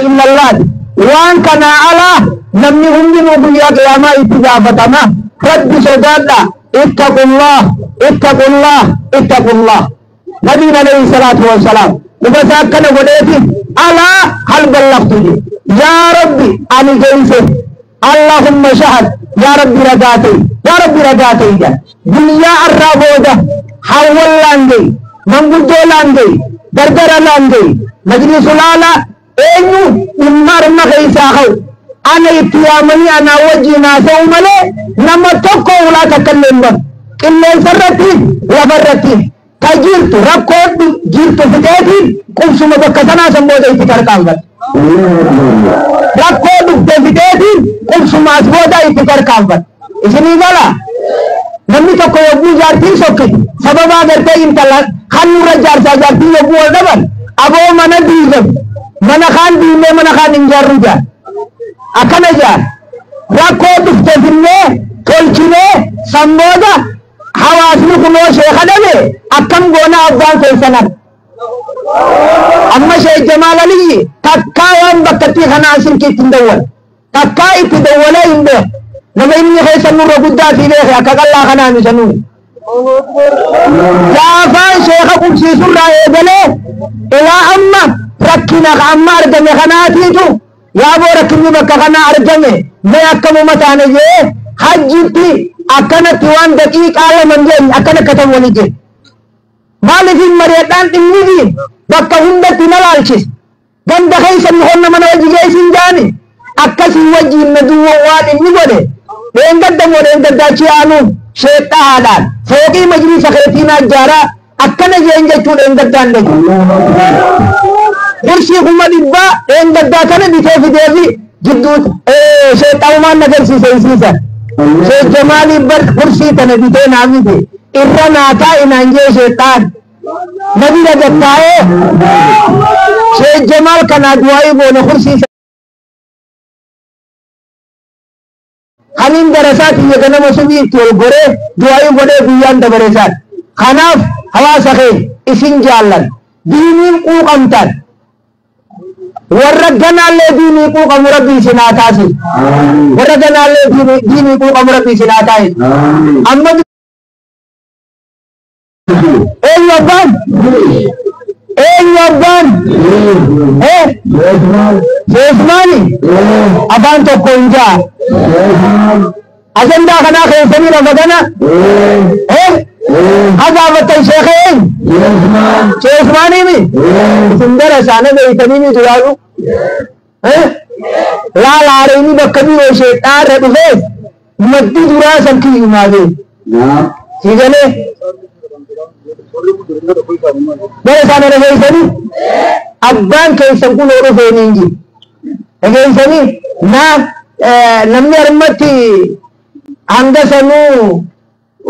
إلا الله وان كان على لم يهم بيا قياما اتجافتنا رب سجادا اتقوا الله اتقوا الله اتقوا الله نبي عليه الصلاة والسلام وبساكنا وديتي على هل بلغتني يا ربي أنا جيسي اللهم شهد يا ربي رجاتي يا ربي رجاتي دنيا الرابودة حول لانجي منقودو لانجي درجر لانجي مجلس لالا اينو امار مخيساخو انا اتيامني انا وجي ناسو ملي نما توقو ولا تكلم كلا سرتي وفرتي تجيرت ركود جيرت فتاتي قمس مبكتنا سمبودا اتكار كامبت ركود فتاتي قمس ماسبودا اتكار كامبت اسني قالا نمي توقو يبو جارتي سوكي سببا درتي انتلا خانو رجار ساجارتي يبو ودبن ابو منا ديزم منا خان ديمه منا خان انجار رجار akana jar rakod ftefine tolchine samboda hawasni kuno shekhadame akam gona abban kaysanan amma shay jamal ali takkawan bakati khana asin ki tindawal takkai tidawala inde nabayni khaysan nur gudda tile akalla khana misanu jafan shekha kumsi surra edale ila amma rakkina ammar dame khanatitu يا بوركني بكخنا أرجمه ما أكمل متانجه حجتي أكنا توان دقيق على منجل أكنا كتب وليجه مالفين مريتان تنيجي بكهunda tinalالشيس جن دخل سنخون من وجهه سنجاني أكسي وجه ندوه وان إني بينقدم ورينقداشي آنو شيطة هذا فوقي مجلس خيتينا جارا أكنا جينجا چون إنقدان لجي درسي كما دبا إنقدا كان بيتي ديفي جدود شيطة ومان نقل سيسا شيط جمالي برد كرسي تنبيتي نامي دي إرنا آتا إنانجي شيطان نبي رجبتا ہے شیخ جمال کا نادوائی بولو خرسی خانین درسات یہ گنم سبی تیل گورے دوائی بڑے بیان دبرسات خاناف ہوا سخی اسن جالن دینین قوق امتن ورگنا لے دینی قوق امربی سناتا سی ورگنا لے دینی قوق امربی سناتا ہے امد Eyyaban Sesmani Aban tokko inja Ajanda kana khaysani ramadana Azawatan Sheikhain Sesmani mi Sundara sana de itani mi duraru La larini bakkabi wo shaytan rabbe maddi dura sanki umade sigale Dari sana ada sini, abang kaisan kulo orang sini, sini, namnya remati, anda sanu,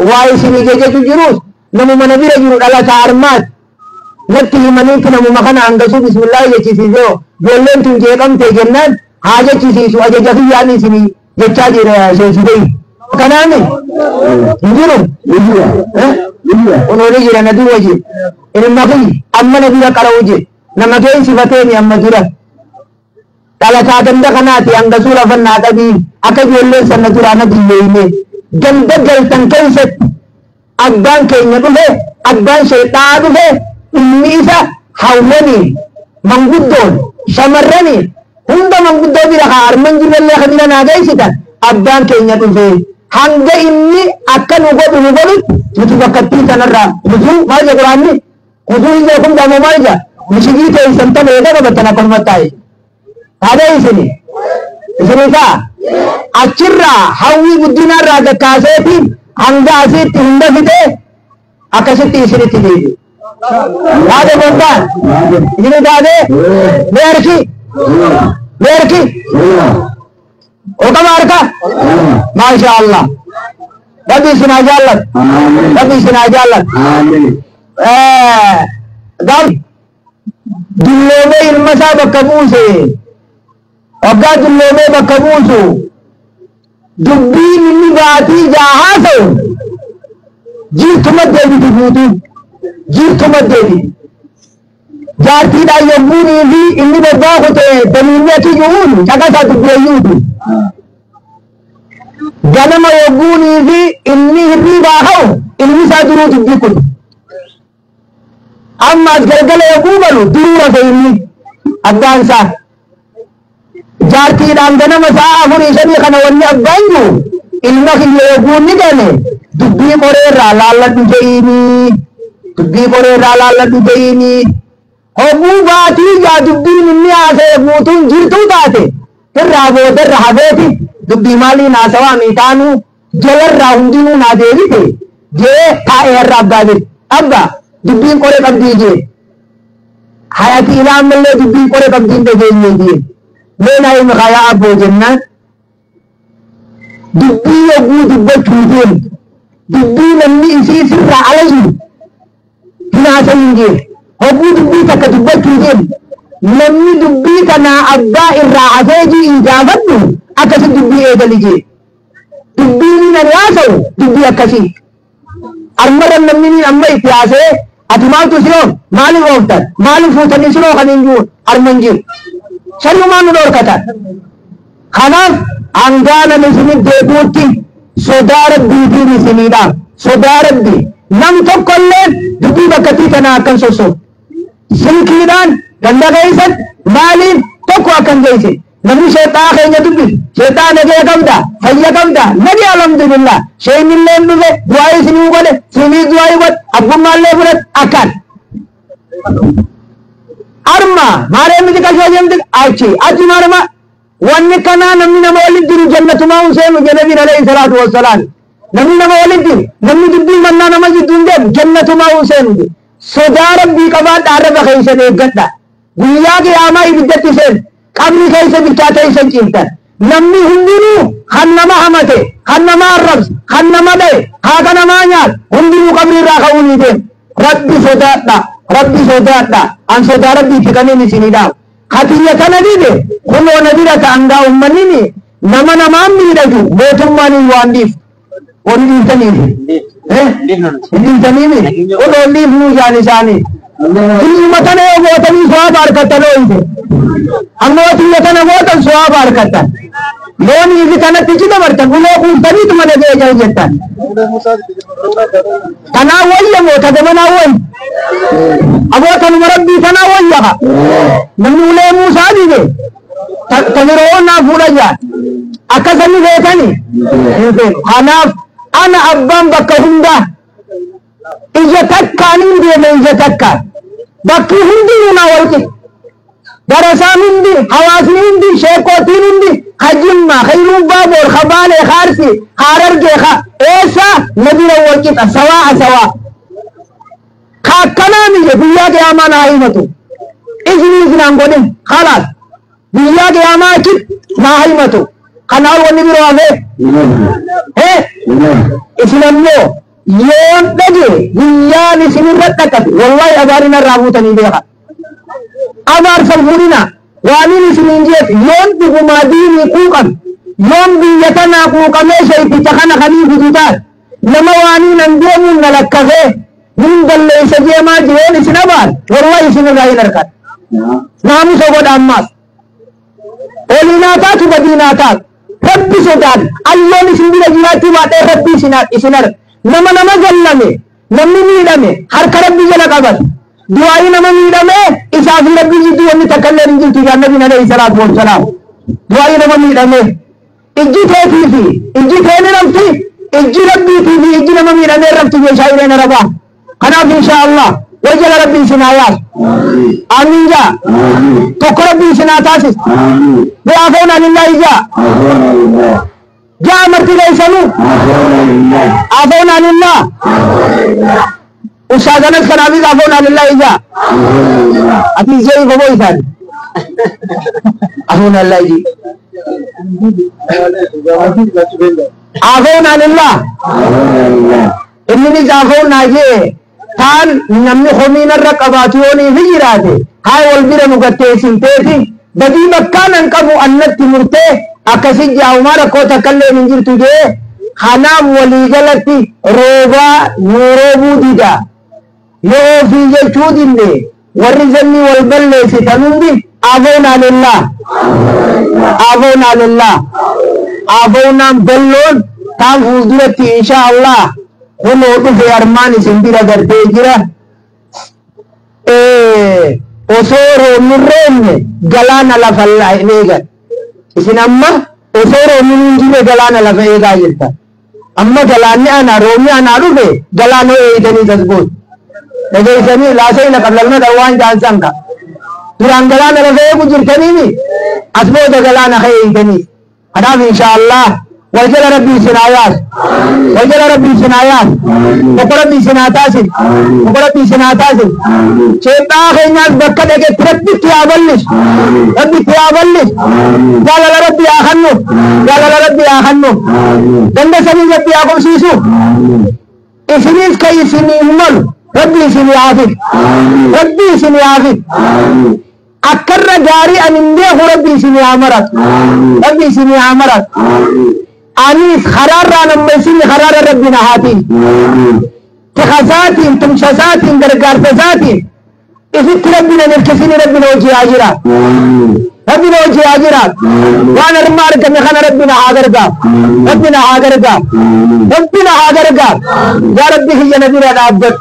wai sini jaga jurus, namu mana bila jurus ala taarmat, nanti mana itu namu makan anda su Bismillah ya cisi jo, boleh tu jekam tegenan, aja cisi su aja jadi ni sini, jecah di sini, kanan ni, jurus, उन्होंने गिरा नदी वजी इन मगी अम्मा नदी का करा वजी नमके सिफते नहीं अम्मा गिरा ताला चादंदा कनाती अंगसूला फन्ना तभी अकब योले सन्नतुरा नदी में जंदर जल तंकल से अब्बान के नबुले अब्बान शैतान है इन्नीसा हाउलनी मंगुद्दोन शमरनी हुंदा मंगुद्दो भी रखा अरमन जिले खबीला नागाई सिता अब्बान के नबुले hangga ini akan ubah itu bakati tanara kudu maja Qur'ani kudu ini hukum dalam maja mesti kita santan ada apa tanah permatai ada di sini ka acirra hawi budina raga kaseti hangga asit hunda kita akasit isri tidi ada bondan ini ada merki Oka marka, Masya Allah. Nabi sinajalan, Nabi sinajalan. Gam, dulo me ilma sa bakabuse, oga dulo me bakabusu. Dubbi minni baati jahaso. Jir tumat devi tu butu, jir tumat devi. جارتي دا يبوني في إني بباخت دمينيتي جهون شكسا تبيوتي جنما يبوني في إني هري باخو إني سادرو تبيكل أما أتقلقل يبوبلو دورة فإني أبان سا جارتي دا جنما ساعفري شبيخنا واني أبانجو إنما خي يبوني جاني دبي قرير رالالة دجيني دبي قرير رالالة دجيني Hobuu baatii yaa dubbiin inni haasa'e guutuun jirtuu taate irraa booda irra hafeeti dubbii maaliin haasawaa miitaanuu jalarraa hundinuu naa deebite jee taa'ee irra abbaa jedhe abba dubbiin qoree qabdii jee hayati ilaan mallee dubbiin qoree qabdiin dhageenye jee leenaa himi kayaa abboo jennaan dubbii yogguu dubbachuu deemtu dubbii namni isii sirraa ala jiru hin haasayin jee Hobuu dubbii takka dubbachuu deemu namni dubbii kanaa abbaa irraa hafeejii ijaafadhu akkasi dubbii eegali jee dubbiin ani haasa'u dubbii akkasii armaran namni amma itti haasa'e ati maaltu siyoon maaliif ooftan maaliif fuutanii siroo kan hin jiru arman jiru sanumaan nu dhorkatan kanaaf hangaanan isinit deebi'utti sodaa rabbiitiin isiniidhaaf sodaa rabbii nam tokkolleen dubbii bakkatii kanaa akkan sossobu silkiidhaan ganda keessan maaliif tokko akkan geesse namni sheexaa keenya dubbi sheexaa nagee qabda fayya qabda nagee alhamdulillah sheenillee dhufe du'aa isinii godhe sinii du'aa godhe abbummaallee fudhate akkan arma maaree miti qalshoo jemti achi marma wanni kanaa namni nama walitti jiru jannatumaa huseenu jedhe nabiin alayhi salaatu wassalaam namni nama walitti namni dubbii mannaa nama jidduun deemu jannatumaa huseenu sodaa rabbii qabaadha arraba keessan eeggadha guyyaa qiyaamaa ibiddatti seen qabri keessa bilchaata isan ciiftan namni hundinuu kan nama hamate kan nama arrabse kan nama dhaye haaka namaa nyaat hundinuu qabri irraa ka'uunii deemu rabbi sodaadha an sodaa rabbiitti kaniin isinidhaaf hatiyya kana dide kunoo na bira ta'angaa ummanini nama namaan miidhaju mootummaan hin waan dhiiftu Oni dhiiftaniif dhiiftaniif odoo dhiifnuu isaanii Ilma tana yoo gootanii so'aaba harkattan ooyite ammoo tiyya tana gootan so'aaba harkattan loonii fi kanatti ichi dabartan uloo kuuftaniituma dhagee jal jettan tanaa wayya moo tadamanaa wayya abootanuma rabbii tanaa wayyaqa namni ulee Muusaa dide tamiroo naa fuudha jaan akkasani beekani kanaaf ana abbaan bakka hundaa ija takkaaniin deeme ija takkaan bakki hundinuu naa walqi darasaan hundi hawaasni hundi sheekootiin hundi hajjimmaa khayruu baaboor kabaalee kaarsi haarargee eessa nabira walqixa sawaa ka akkanaa miyye guyyaa qiyaamaa naa himatu isinii isinaan godhin khalaas guyyaa qiyaamaa achit naa himatu kanaan wanni biroo hafee isinammoo yoon dhage guyyaan isinirra dhaqate wallahi abaarina irraa fuutanii beeka abaarsan fuudhina waaniin isiniin jeef yoon dhugumaa diinii quuqame yoon biyya tanaa quuqamee shayticha kana kanii fidutaan nama waaniin an deemuun na lakkafee nin balleeysa jeemaa jireen isin abaar wallahi isinirraa hin argan naamusa godha ammaas olinaa taatu badinaa taatu rabbi sodaat alloon isin bira jiraachuu baadhee rabbi isin arga nama zallame namni miidhame harka rabbi jala qabat du'aayi nama miidhame isaa fi rabbi jidduu wanni takkallee hin jirtu yaa nabiin alayhi salaatu wassalaam du'aayi nama miidhame ijji teetii fi ijji teeni rabti ijji rabbiitii fi ijji nama miidhamee rabti meeshaa ireena rabaa kanaaf insha Allah وجل ربي سنايات آمين جاء تك ربي سناتاسس بأفونا لله جاء مرتي ليسنو أفونا لله أستاذنا الكرامي أفونا لله جاء أتي زي فبوي ثاني أفونا لله جي أفونا لله إنني أفونا جي taan namni homiina irra qabaatuyoonii fi jiraate haa wal bira nu gatteessinteeti badii bakkaanan qabu annatti murtee akkasi jaa'umaa rakkoo takkallee hin jirtu jee kanaaf walii galatti roobaa nu roobuu dida yoo ofii jechuu dinne والرزني والبلس تنوبي أبونا لله أبونا لله أبونا بلون تام وزرتي إن شاء الله ونوضو في أرماني سنبيرا درتيجرا أسورو مرين جلانا لفلا إليغا إسن أما أسورو مرين جيبه جلانا لفلا إليغا أما جلاني أنا رومي أنا روبي جلانو إيدني تسبوت لكي سمي لا سينا قبلنا دوان جانسانك durang galana la fee kujirtani ni asbooda galana khaytani anaaf insha Allah wajala rabbi sinayat rabbi sinatasin cheta khayna bakka dege rabbi tiaballis wala rabbi akhannu danda sabi rabbi akum sisu isnis kay sini mal rabbi sini afik أكرر جاري أن عنده ربي سني عمرك أنيس خرار رانا مسيني خرار ربنا هاتين تخزاتين تمشزاتين درقار تزاتين إذن ربنا نركسيني ربنا وجه آجرات وانا رمارك نخنا ربنا آجرقا يا ربي هي نبينا العبد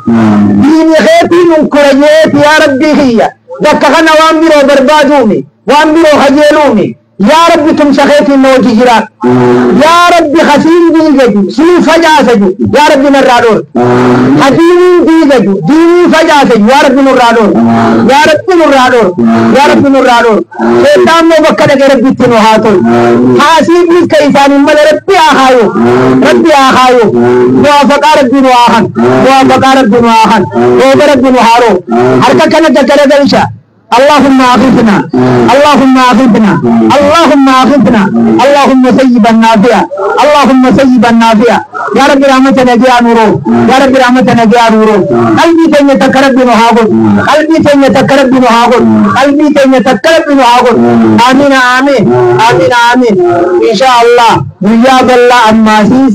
ديني خيتي من كريات يا ربي هي دكخنا وامبرو بربادوني وامبرو خجلوني يا رب تم سخيتي نوجي جرات يا رب خسين ديجو سين فجاسجو يا رب نرادور خسين ديجو ديني فجاسجو يا رب نرادور شيطان نو بكا دك رب تنو هاتو حاسيب لك إنسان مل ربي آخايو موافقا رب نواخن رب نوهارو حركا كانت دكرة دلشا اللهم أغثنا اللهم سيبا نافيا يا رب رحمتنا جاء نورو قلبي تنيا تكرب بنو هاغل آمين إن شاء الله وياب الله أماسيس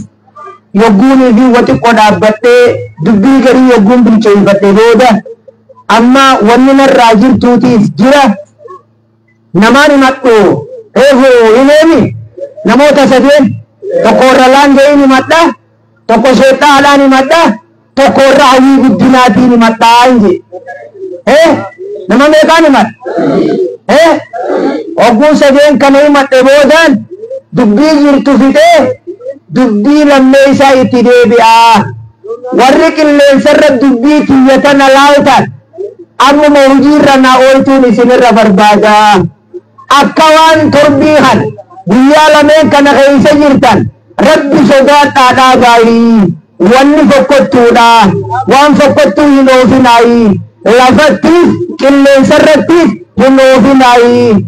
يقوني في وتقود أبتة دبي كري يقون بيشوي بتة بودا أما وننا الراجل توتيس جرا نماني ماتو إنامي نمو تسدين تقورلان جايني ماتا تقوشيتا علاني ماتا تقورعوي بدناتيني ماتا آنجي نمان ميكاني مات وقون سدين كنوي ماتي بودان دبي جرتو فيته دبي لميسا اتدي بيا ورق اللي سرد دبي كيتنا لاوتان أمو موجير رنا أولتوني سنر بربادا أكوان تربيهن بيالا من كان غيسا جرتان ربي صدات آدا غاي واني فقطونا وان فقطو ينوفناي لفتيس اللي سرتيس ينوفناي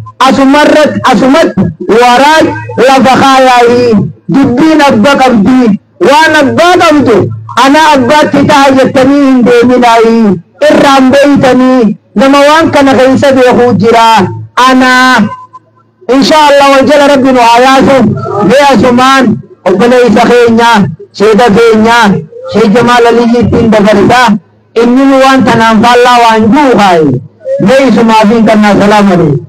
أسمت وراي لفخاياي دبين أبا قبدي وان أبا قبدو أنا أبا تتاجتنين ديمناي إرام بيتني نموان كان غيسا بيخوت جرا أنا إن شاء الله وجل ربنا آياسو بيا سمان وبلي سخينيا سيدا كينيا سيد جمال اليجيتين بفرسا إني وان تنام فالله وانجو خاي ليس ما فين كنا سلام عليك